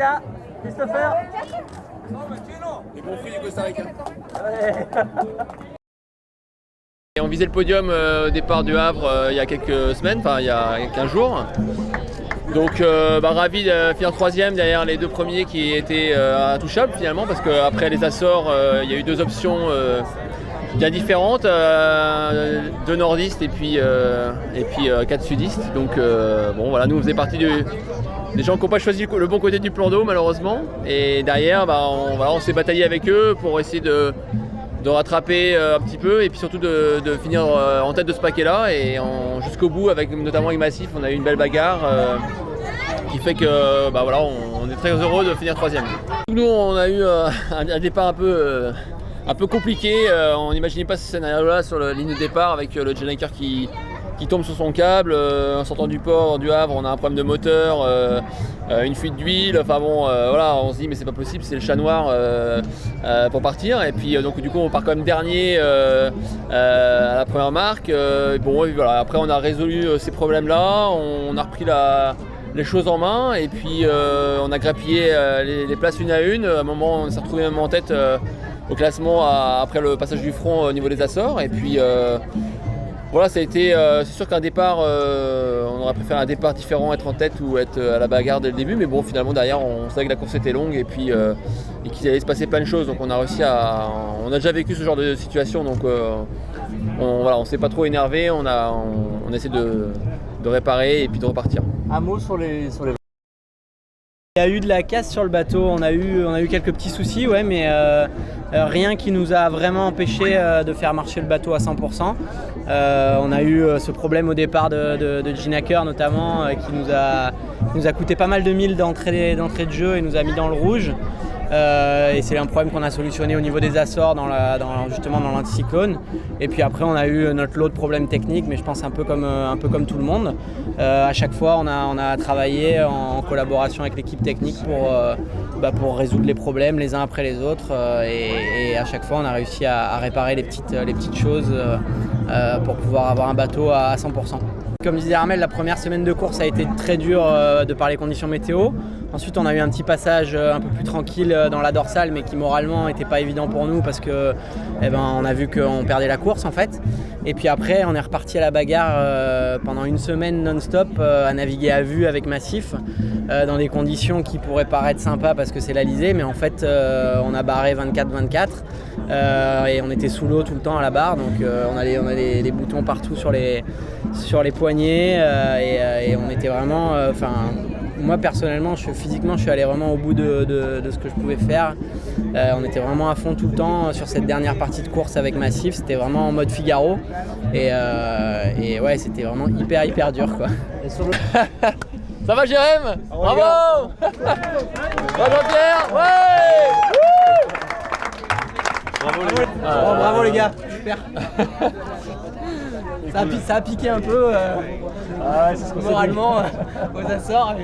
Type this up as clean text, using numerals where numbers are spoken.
là, Christopher. Les bons fruits du Costa Rica. Ouais. Et on visait le podium au départ du Havre il y a quelques semaines, enfin il y a 15 jours. Donc ravi de finir troisième derrière les deux premiers qui étaient intouchables finalement, parce qu'après les Açores, il y a eu deux options bien différentes, deux nordistes et puis 4 sudistes. Donc bon voilà, nous on faisait partie des gens qui n'ont pas choisi le bon côté du plan d'eau malheureusement. Et derrière on s'est bataillé avec eux pour essayer de rattraper un petit peu et puis surtout de finir en tête de ce paquet là, et jusqu'au bout, notamment avec Massif, on a eu une belle bagarre qui fait que on est très heureux de finir troisième. Nous on a eu un départ un peu compliqué, on n'imaginait pas ce scénario là sur la ligne de départ avec le Gennaker qui tombe sur son câble, en sortant du port du Havre on a un problème de moteur, une fuite d'huile, enfin bon voilà, on se dit mais c'est pas possible, c'est le chat noir pour partir, et puis donc du coup on part quand même dernier à la première marque. Bon voilà, après on a résolu ces problèmes là, on a repris les choses en main, et puis on a grappillé les places une à une. À un moment on s'est retrouvé même en tête au classement après le passage du front au niveau des Açores, et puis voilà, ça a été, c'est sûr qu'un départ, on aurait préféré un départ différent, être en tête ou être à la bagarre dès le début, mais bon finalement derrière on savait que la course était longue et puis et qu'il allait se passer plein de choses, donc on a réussi on a déjà vécu ce genre de situation, donc on s'est pas trop énervé, on essaie de réparer et puis de repartir. Un mot sur les... Il y a eu de la casse sur le bateau, on a eu quelques petits soucis, ouais, mais rien qui nous a vraiment empêché de faire marcher le bateau à 100%. On a eu ce problème au départ de Gennaker notamment, qui nous a coûté pas mal de milles d'entrée de jeu et nous a mis dans le rouge. Et c'est un problème qu'on a solutionné au niveau des Açores justement dans l'anticyclone. Et puis après on a eu notre lot de problèmes techniques, mais je pense un peu comme tout le monde. À chaque fois on a travaillé en collaboration avec l'équipe technique pour résoudre les problèmes les uns après les autres, et à chaque fois on a réussi à réparer les petites choses pour pouvoir avoir un bateau à 100%. Comme disait Armel, la première semaine de course a été très dure de par les conditions météo. Ensuite, on a eu un petit passage un peu plus tranquille dans la dorsale, mais qui moralement n'était pas évident pour nous parce que on a vu qu'on perdait la course en fait. Et puis après, on est reparti à la bagarre pendant une semaine non-stop à naviguer à vue avec Massif dans des conditions qui pourraient paraître sympas parce que c'est l'Alizé, mais en fait, on a barré 24-24 et on était sous l'eau tout le temps à la barre, donc on a les boutons partout sur les poignets et on était vraiment... moi personnellement, physiquement, je suis allé vraiment au bout de ce que je pouvais faire. On était vraiment à fond tout le temps sur cette dernière partie de course avec Massif. C'était vraiment en mode Figaro. Et ouais, c'était vraiment hyper dur, quoi. Ça va Jérém? Bravo! Bravo Jean-Pierre! Ouais! Bravo les gars, super. Ça a piqué un peu moralement aux Açores.